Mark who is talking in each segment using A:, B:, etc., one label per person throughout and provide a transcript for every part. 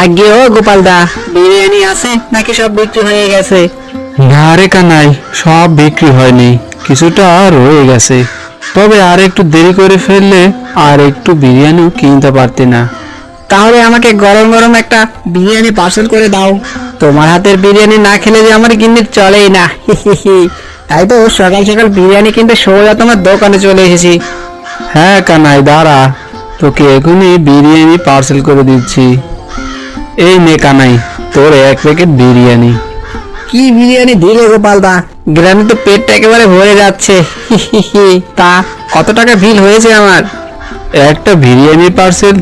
A: আগে ও গোপাল দা, বিরিয়ানি আছে নাকি সব বিক্রি হয়ে গেছে?
B: না রে কানাই, সব বিক্রি হয়নি, কিছুটা রয়ে গেছে। তবে আর একটু দেরি করে ফেললে আর একটু বিরিয়ানিও কিনতে পারতি না।
A: তাহলে আমাকে গরম গরম একটা বিরিয়ানি পার্সেল করে দাও। তোমার হাতের বিরিয়ানি না খেলে যে আমার কিন্তু চলেই না। তাই তো সকাল সকাল বিরিয়ানি কিনতে সোজা তোমার দোকানে চলে এসেছি।
B: হ্যাঁ কানাই, দাঁড়া, তোকে এখনই বিরিয়ানি পার্সেল করে দিচ্ছি। এই নে কানাই, তোর 1 প্যাকেট বিরিয়ানি।
A: কি বিরিয়ানি দিলে গোপাল দা, গ্রামে তো পেটটা একেবারে ভরে যাচ্ছে। তা কত টাকা বিল হয়েছে আমার?
B: একটা বিরিয়ানি পার্সেল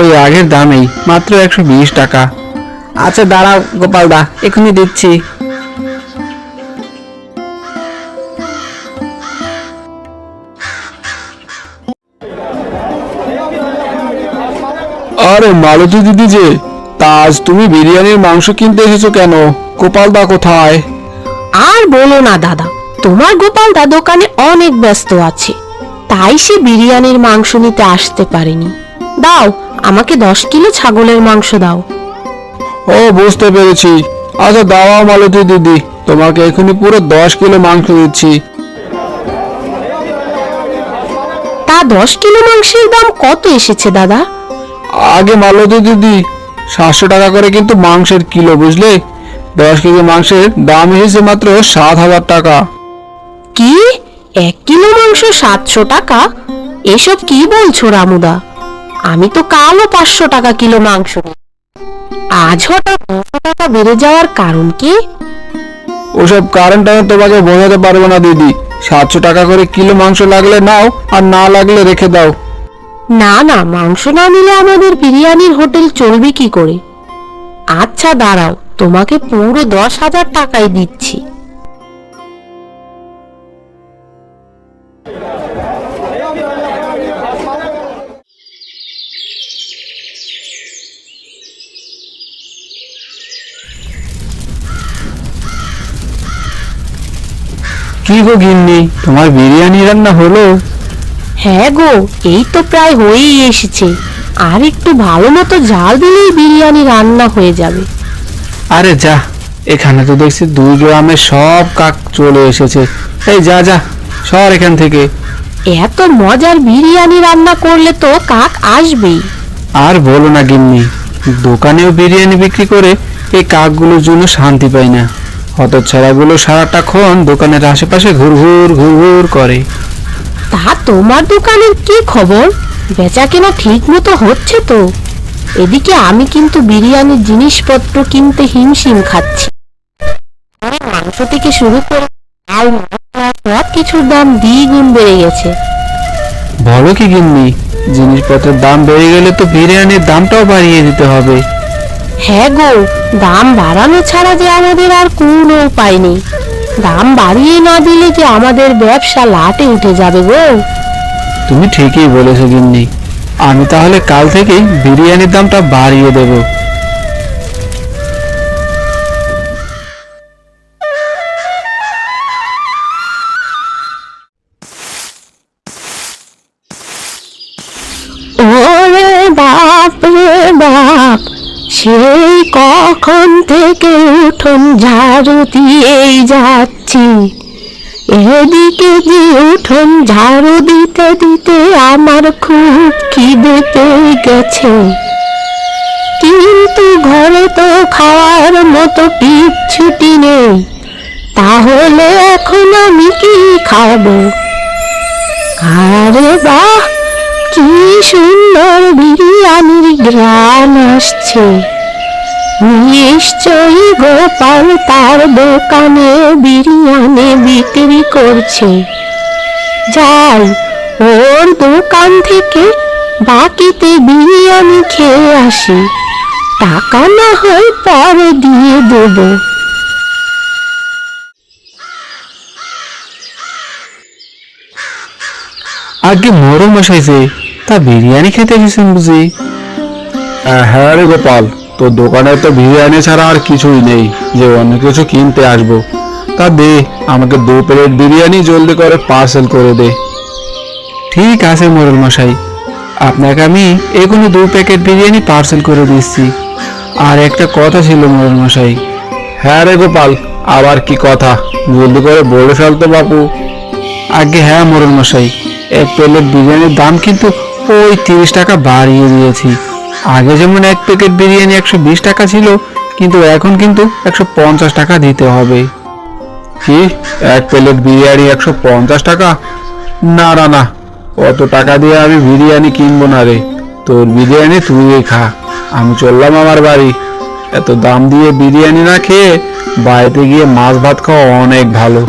B: ওই আগের দামেই, মাত্র 120 টাকা।
A: আচ্ছা দাঁড়াও গোপাল দা, এখনই দিচ্ছি।
B: আরে মালতী দিদি যে, তা আজ তুমি বিরিয়ানির মাংস কিনতে এসেছো কেন? গোপালদা কোথায়?
C: আর বলো না দাদা, তোমার গোপালদা দোকানে অনেক ব্যস্ত আছে, তাই সে বিরিয়ানির মাংস নিতে আসতে পারেনি। দাও, আমাকে 10 কিলো ছাগলের মাংস দাও।
B: ও বুঝতে পেরেছি। আচ্ছা দাও মালতী দিদি, তোমাকে এখনই পুরো 10 কিলো মাংস দিচ্ছি।
C: তা 10 কিলো মাংসের দাম কত এসেছে দাদা?
B: আগে মালতী দিদি, 700 টাকা করে কিন্তু মাংসের কিলো, বুঝলে? 10 কেজি মাংসের দাম এসেছে মাত্র 7,000 টাকা।
C: কি, 1 কিলো মাংস 700 টাকা? এসব কি বলছো রামুদা? আমি তো কালও 500 টাকা কিলো মাংস নিই। আজ হঠাৎ 200 টাকা বেড়ে যাওয়ার কারণ কি?
B: ওসব কারণটা আমি তোমাকে বোঝাতে পারবো না দিদি। 700 টাকা করে কিলো মাংস লাগলে নাও, আর না লাগলে রেখে দাও।
C: না না, মাংস না নিলে আমাদের বিরিয়ানির হোটেল চলবে কি করে? আচ্ছা দাঁড়াও, তোমাকে পুরো 10,000 টাকাই দিচ্ছি।
B: কি গো গিন্নি, তোমার বিরিয়ানি রান্না হলো?
C: হ্যাঁ গো, এই তো প্রায় হয়েই এসেছে। আর একটু ভালো মতো জাল দিলেই বিরিয়ানি রান্না হয়ে যাবে।
B: আরে যা, এখানে তো দেখছি 2 গ্রামের সব কাক চলে এসেছে। এই যা যা, সর এখান থেকে।
C: এত মজার বিরিয়ানি রান্না করলে তো কাক আসবেই।
B: আর বলো না গিন্নি, দোকানেও বিরিয়ানি বিক্রি করে এই কাকগুলোর জন্য শান্তি পাই না। হতচ্ছাড়াগুলো সারাটাক্ষণ দোকানের আশেপাশে ঘুরঘুর ঘুরঘুর করে।
C: তা তোমার দোকানের কি খবর? বেচা কেনা ঠিক মতো হচ্ছে তো? এদিকে আমি কিন্তু বিরিয়ানির জিনিসপত্র কিনতে হিমশিম খাচ্ছি। মাংস থেকে শুরু করে চাল, মশলা, সব কিছুর দাম দ্বিগুণ বেড়ে গেছে।
B: বলো কি গিন্নি, জিনিসপত্রের দাম বেড়ে গেলে তো বিরিয়ানির দামটাও বাড়িয়ে দিতে হবে।
C: হ্যাঁ গো, দাম বাড়ানো ছাড়া যে আমাদের আর কোনো উপায় নেই। দাম বাড়িয়ে না দিলে যে আমাদের ব্যবসা লাটে উঠে যাবে গো।
B: তুমি ঠিকই বলেছো গিন্নি, আমি তাহলে কাল থেকে বিরিয়ানির দামটা বাড়িয়ে দেব।
C: ওরে বাপ রে বাপ, সেই কখন থেকে উঠোন ঝাড়ু দিয়েই যাচ্ছি। এদিকে যে উঠোন ঝাড়ু দিতে দিতে আমার খুব খিদে পেয়ে গেছে, কিন্তু ঘরে তো খাওয়ার মতো কিচ্ছুটি নেই। তাহলে এখন আমি কি খাবো? আরে বাহ, কি সুন্দর বিরিয়ানির ঘ্রাণ আসছে। নিশ্চয়ই গোপাল তার দোকানে বিরিয়ানি বিক্রি করছে। যাই, ওর দোকান থেকে বাকিতে বিরিয়ানি খেয়ে আসি, টাকা না হয় পরে দিয়ে দেবো।
B: আগে মোড়ল মশাই যে, তা বিরিয়ানি খেতে এসেছেন বুঝি? হ্যাঁ রে গোপাল, তোর দোকানে তো বিরিয়ানি ছাড়া আর কিছুই নেই যে অন্য কিছু কিনতে আসবো। তা দে, আমাকে 2 প্লেট বিরিয়ানি জলদি করে পার্সেল করে দে। ঠিক আছে মোড়ল মশাই, আপনাকে আমি এখনই 2 প্যাকেট বিরিয়ানি পার্সেল করে দিচ্ছি। আর একটা কথা ছিল মোড়ল মশাই। হ্যাঁ রে গোপাল, আবার কি কথা, জলদি করে বলে ফেল তো বাপু। আগে হ্যাঁ মোড়ল মশাই, এক প্লেট বিরিয়ানির দাম কিন্তু ওই 30 টাকা বাড়িয়ে দিয়েছি। আগে যেমন এক প্যাকেট বিরিয়ানি 120 টাকা ছিল, কিন্তু এখন কিন্তু 150 টাকা দিতে হবে। কি, এক প্লেট বিরিয়ানি 150 টাকা? না না না, অত টাকা দিয়ে আমি বিরিয়ানি কিনবো না রে। তোর বিরিয়ানি তুই খা, আমি চললাম আমার বাড়ি। এত দাম দিয়ে বিরিয়ানি না খেয়ে বাড়িতে গিয়ে মাছ ভাত খাওয়া অনেক ভালো।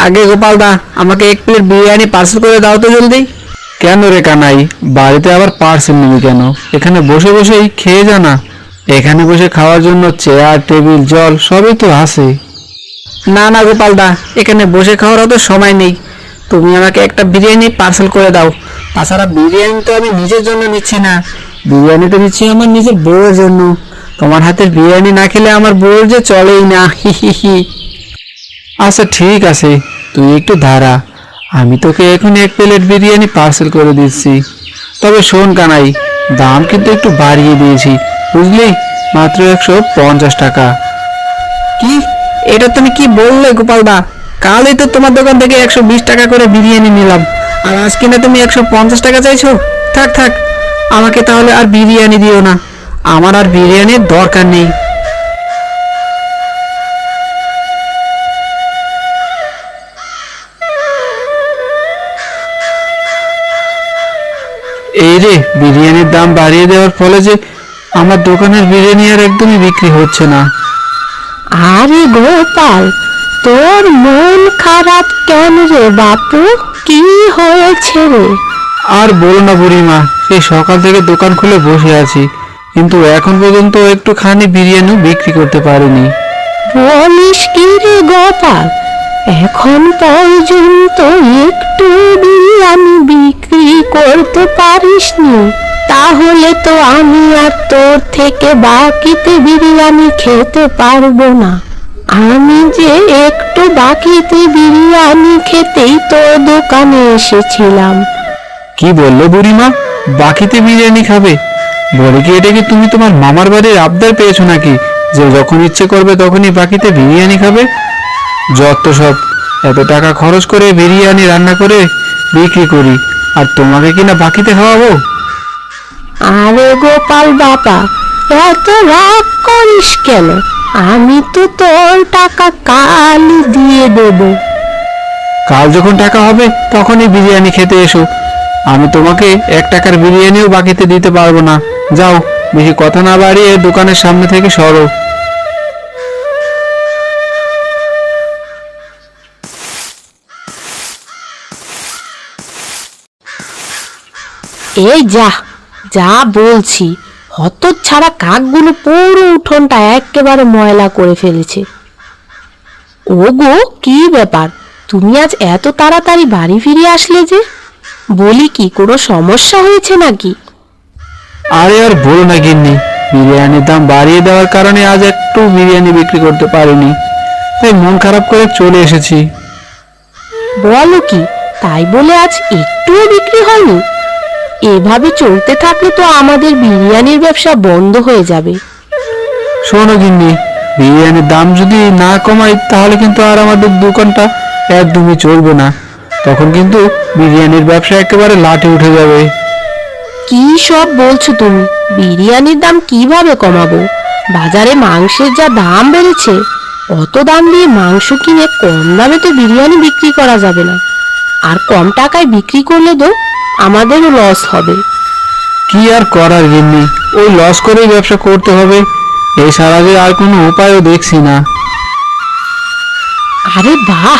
A: আগে গোপাল দা, আমাকে এক প্লেট বিরিয়ানি পার্সেল করে দাও তো জলদি।
B: কেন রে কানাই, বাড়িতে আবার পার্সেল নিবি কেন? এখানে বসে বসেই খেয়ে যা না। এখানে বসে খাওয়ার জন্য চেয়ার, টেবিল, জল সবই তো আছে।
A: না না গোপাল দা, এখানে বসে খাওয়ার অত সময় নেই। তুমি আমাকে একটা বিরিয়ানি পার্সেল করে দাও। তাছাড়া বিরিয়ানি তো আমি নিজের জন্য নিচ্ছি না, বিরিয়ানিটা নিচ্ছি আমার নিজের বউয়ের জন্য। তোমার হাতের বিরিয়ানি না খেলে আমার বউয়ের যে চলেই না। হি হি হি।
B: আচ্ছা ঠিক আছে, তুই একটু দাঁড়া, আমি তোকে এখন এক প্লেট বিরিয়ানি পার্সেল করে দিচ্ছি। তবে শোন কানাই, দাম কিন্তু একটু বাড়িয়ে দিয়েছি, বুঝলি? মাত্র 150 টাকা।
A: কি, এটা তুমি কি বললে গোপাল দা? কালই তো তোমার দোকান থেকে 120 টাকা করে বিরিয়ানি নিলাম, আর আজ কিনা তুমি 150 টাকা চাইছো? থাক থাক, আমাকে তাহলে আর বিরিয়ানি দিও না, আমার আর বিরিয়ানির দরকার নেই।
B: এই রে, বিরিয়ানির দাম বাড়িয়ে দেওয়ার ফলে যে আমার দোকানের বিরিয়ানি আর একদমই বিক্রি হচ্ছে না।
C: আরে গোপাল, তোর মন খারাপ কেন রে বাপু? কি হয়েছে রে?
B: আর বলো না বুড়িমা, সেই সকাল থেকে দোকান খুলে বসে আছি, কিন্তু এখন পর্যন্ত একটুখানি বিরিয়ানি বিক্রি করতে পারিনি।
C: বলিস কি রে গোপাল, এখন পর্যন্ত একটু বিরিয়ানি বিক্রি করতে পারিসনি? তাহলে তো আমি আর তোর থেকে বাকিতে বিরিয়ানি খেতে পারবো না। আমি যে একটু বাকিতে বিরিয়ানি খেতেই তোর দোকানে এসেছিলাম।
B: কি বললে বুড়িমা, বাকিতে বিরিয়ানি খাবে? বলে কি এটা কি তুমি তোমার মামার বাড়ির আবদার পেয়েছো নাকি, যে যখন ইচ্ছে করবে তখনই বাকিতে বিরিয়ানি খাবে? যত সব, এত টাকা খরচ করে বিরিয়ানি রান্না করে বিক্রি করি, আর তোমাকে কিনা বাকিতে খাওয়াবো?
C: আরে গোপাল বাবা, এত রাগ করিস কেন? আমি তো তোর টাকা কালই দিয়ে দেবো।
B: কাল যখন টাকা হবে তখনই বিরিয়ানি খেতে এসো। আমি তোমাকে 1 টাকার বিরিয়ানিও বাকিতে দিতে পারবো না। যাও, বেশি কথা না বাড়িয়ে দোকানের সামনে থেকে সরো।
C: এই যা যা বলছি, হতচ্ছাড়া কাকগুলো পুরো উঠোনটা একেবারে ময়লা করে ফেলেছে। ওগো, কি ব্যাপার, তুমি আজ এত তাড়াতাড়ি বাড়ি ফিরে আসলে যে? বলি কি, কোনো সমস্যা হয়েছে নাকি?
B: আরে আর বলো না গিন্নি, বিরিয়ানির দাম বাড়িয়ে দেওয়ার কারণে আজ একটু বিরিয়ানি বিক্রি করতে পারিনি, তাই মন খারাপ করে চলে এসেছি।
C: বলো কি, তাই বলে আজ একটুও বিক্রি হয়নি? এভাবে চলতে থাকলে তো আমাদের বিরিয়ানির ব্যবসা বন্ধ হয়ে যাবে।
B: শোনো গিন্নি, বিরিয়ানির দাম যদি না কমাই তাহলে কিন্তু আর আমাদের দোকানটা একদমই চলবে না। তখন কিন্তু বিরিয়ানির ব্যবসা একেবারে লাটে উঠে যাবে।
C: কি সব বলছো তুমি? বিরিয়ানির দাম কিভাবে কমাবো? বাজারে মাংসের যা দাম বেড়েছে, অত দাম দিয়ে মাংস কিনে কম দামে তো বিরিয়ানি বিক্রি করা যাবে না। আর কম টাকায় বিক্রি করলে তো আমাদেরও লস হবে।
B: কি আর করার গিন্নি, ওই লস করেই ব্যবসা করতে হবে, এছাড়া যে আর কোনো উপায়ও দেখছি না।
C: আরে বাহ,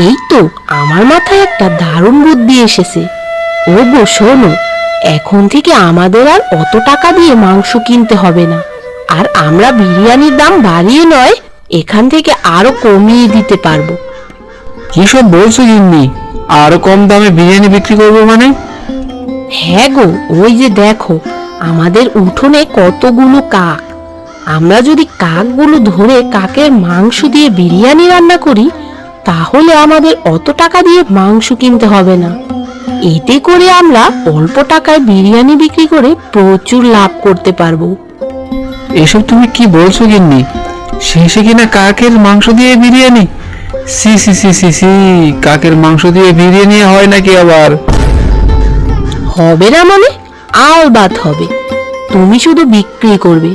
C: এই তো আমার মাথায় একটা দারুণ বুদ্ধি এসেছে। ওগো শোনো, এখন থেকে আমাদের আর অত টাকা দিয়ে মাংস কিনতে হবে না, আর আমরা বিরিয়ানির দাম বাড়িয়ে নয়, এখান থেকে আরো কমিয়ে দিতে পারবো।
B: কি সব বলছো গিন্নি, আরো কম দামে বিরিয়ানি বিক্রি করবো মানে?
C: হ্যাঁ গো, ওই যে দেখো, আমাদের উঠোনে কতগুলো কাক। আমরা যদি কাকগুলো ধরে কাকের মাংস দিয়ে বিরিয়ানি রান্না করি, তাহলে আমাদের অত টাকা দিয়ে মাংস কিনতে হবে না। এতে করে আমরা অল্প টাকায় বিরিয়ানি বিক্রি করে প্রচুর লাভ করতে পারবো।
B: এসব তুমি কি বলছো গিন্নি? শেষে কিনা কাকের মাংস দিয়ে বিরিয়ানি? সি সি সি সি সি, কাকের মাংস দিয়ে বিরিয়ানি হয় নাকি আবার?
C: হবে না মানে? আলবাত হবে। তুমি শুধু বিক্রি করবে,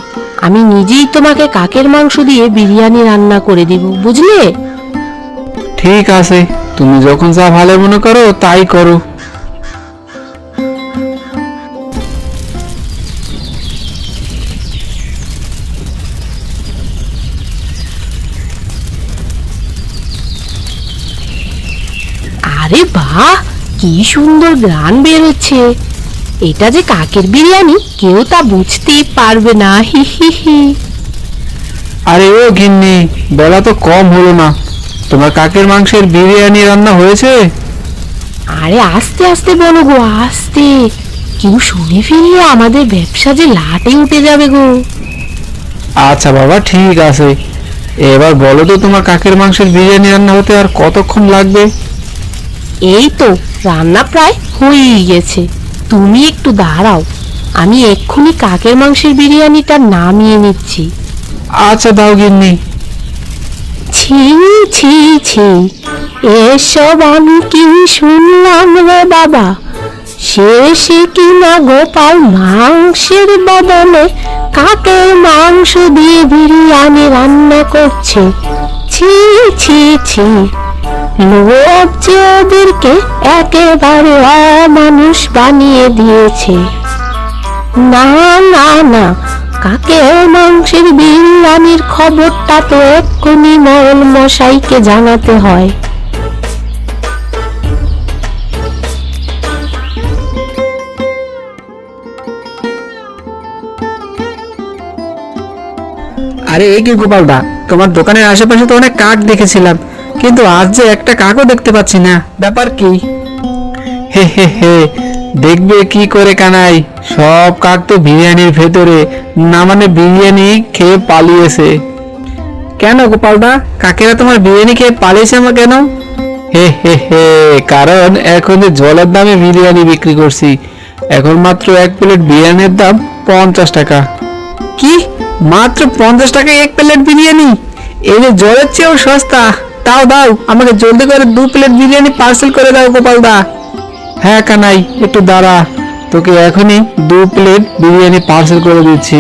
C: আমি নিজেই তোমাকে কাকের মাংস দিয়ে বিরিয়ানি রান্না করে দিব, বুঝলে?
B: ঠিক আছে, তুমি যখন যা ভালো মনে করো তাই করো।
C: আরে বাহ, কি সুন্দর গ্রান বেরোচ্ছে! এটা যে কাকের বিরিয়ানি কেউ তা বুঝতেই পারবে না। হি হি হি।
B: আরে ও গিন্নি, বলা তো কম হলো না, তোমার কাকের মাংসের বিরিয়ানি রান্না হয়েছে?
C: আরে আস্তে আস্তে বলো গো, আস্তে। কেউ শুনে ফেললে আমাদের ব্যবসা যে লাটে উঠে যাবে গো।
B: আচ্ছা বাবা, ঠিক আছে। এবার বলো তো, তোমার কাকের মাংসের বিরিয়ানি রান্না হতে আর কতক্ষণ লাগবে?
C: এই তো রান্না প্রায় হয়েই গেছে, তুমি একটু দাঁড়াও, আমি এক্ষুনি কাকের মাংসের বিরিয়ানিটা নামিয়ে নিচ্ছি।
B: আচ্ছা দাও গিন্নি।
C: ছি ছি ছি, এসব আমি কি শুনলাম রে বাবা? শেষে কিনা গোপাল মাংসের বদলে কাকের মাংস দিয়ে বিরিয়ানি রান্না করছে। ছি ছি ছি, লোভ যে ওদেরকে একেবারে অমানুষ বানিয়ে দিয়েছে। না না না, কাকের মাংসের বিরিয়ানির খবরটা তো এক্ষুনি মোড়ল মশাইকে জানাতে হয়।
A: আরে এই কি গোপাল দা, তোমার দোকানের আশেপাশে তো অনেক কাক দেখেছিলাম, কিন্তু আজ যে একটা কাকও দেখতে পাচ্ছি না, ব্যাপার কি?
B: হে হে হে, দেখবে কি করে কানাই, সব কাক তো বিরিয়ানির ভেতরে, না মানে বিরিয়ানি খেয়ে পালিয়েছে।
A: কেন গোপাল দা, কাকেরা তোমার বিরিয়ানি খেয়ে পালিয়েছে আমার কেন?
B: হে হে হে, কারণ এখন যে জলের দামে বিরিয়ানি বিক্রি করছি। এখন মাত্র 1 প্লেট বিরিয়ানির দাম 50 টাকা।
A: কি, মাত্র 50 টাকায় 1 প্লেট বিরিয়ানি? এই যে জলের চেয়েও সস্তা। দাও দাও, আমাকে জলদি করে 2 প্লেট বিরিয়ানি পার্সেল করে দাও গোপাল দা।
B: হ্যাঁ কানাই, একটু দাঁড়া, তোকে এখনই 2 প্লেট বিরিয়ানি পার্সেল করে দিচ্ছি।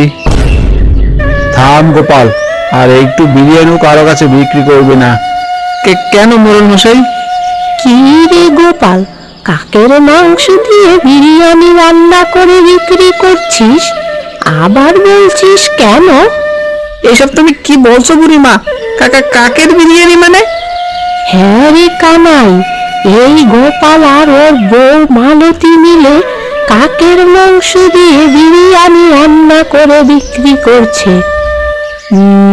B: থাম গোপাল, আর একটু বিরিয়ানিও কারো কাছে বিক্রি করবে না।
A: কেন মোড়ল মশাই?
C: কি রে গোপাল, কাকের মাংস দিয়ে বিরিয়ানি রান্না করে বিক্রি করছিস, আবার বলছিস কেন?
A: এসব তুমি কি বলছো বুড়িমা? কাকের বিরিয়ানি মানে?
C: হ্যাঁ রে কানাই, এই গোপাল আর ওর বউ মালতী মিলে কাকের মাংস দিয়ে বিরিয়ানি রান্না করে বিক্রি করছে।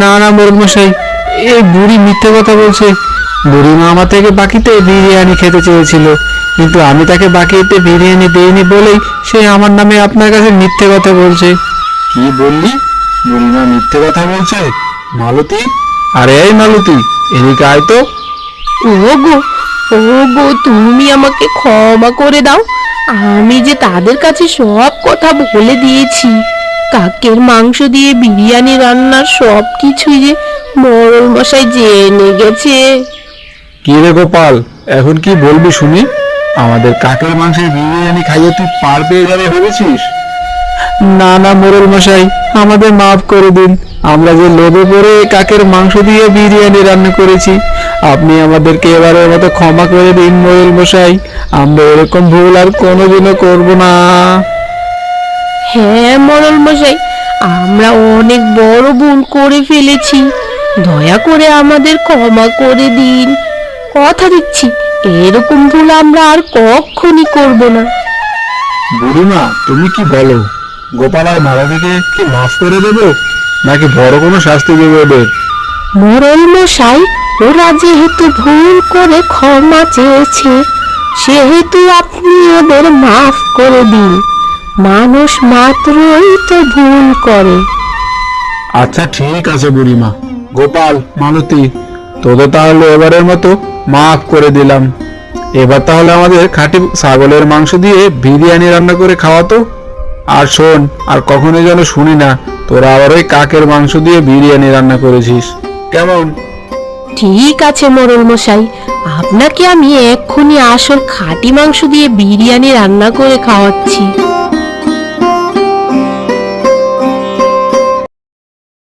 B: না না মোড়ল মশাই, এই বুড়ি মিথ্যে কথা বলছে। বুড়িমা আমার থেকে বাকিতে বিরিয়ানি খেতে চেয়েছিল, কিন্তু আমি তাকে বাকিতে বিরিয়ানি দেইনি বলেই সে আমার নামে আপনার কাছে মিথ্যে কথা বলছে। কি বললি? বুড়িমা মিথ্যে কথা বলছে? মালতী, আরে এই মালতী, এদিকে আয় তো।
C: ওগো ওগো, তুমি আমাকে ক্ষমা করে দাও, আমি যে তাদের কাছে সব কথা বলে দিয়েছি। কাকের মাংস দিয়ে বিরিয়ানি রান্নার সব কিছুই যে মোড়ল মশাই জেনে গেছে।
B: কি রে গোপাল, এখন কি বলবি শুনি? আমাদের কাকের মাংসের বিরিয়ানি খাইয়ে তুই পার পেয়ে যাবে ভেবেছিস? না না মোড়ল মশাই, আমাদের মাফ করে দিন। আমরা যে লোভে পড়ে কাকের মাংস দিয়ে বিরিয়ানি রান্না করেছি, আপনি আমাদেরকে এবারের মতো ক্ষমা করে দিন মোড়ল মশাই। আমরা এরকম ভুল আর কোনোদিনও করব না।
C: হ্যাঁ মোড়ল মশাই, আমরা অনেক বড় ভুল করে ফেলেছি, দয়া করে আমাদের ক্ষমা করে দিন। কথা দিচ্ছি, এরকম ভুল আমরা আর কখনই করব না।
B: বুড়িমা, তুমি কি বলো? গোপাল আর মালাদিকে কি মাফ করে দেবো, নাকি বড় কোনো শাস্তি দেবো ওদের?
C: মোড়ল মশাই, ওরা যেহেতু ভুল করে ক্ষমা চেয়েছে, সেহেতু আপনি ওদের মাফ করে দিন। মানুষ মাত্রই তো ভুল করে।
B: আচ্ছা ঠিক আছে বুড়িমা। গোপাল, মালতী, তোদের তাহলে এবারের মতো মাফ করে দিলাম। এবার তাহলে আমাদের খাঁটি ছাগলের মাংস দিয়ে বিরিয়ানি রান্না করে খাওয়াতো। আর শোন, আর কখনো যেন শুনি না তোরা আবার ওই কাকের মাংস দিয়ে বিরিয়ানি রান্না করেছিস। কেমন?
C: ঠিক আছে মোড়ল মশাই, আপনাকে আমি এক্ষুনি আসল খাঁটি মাংস দিয়ে বিরিয়ানি রান্না করে খাওয়াচ্ছি।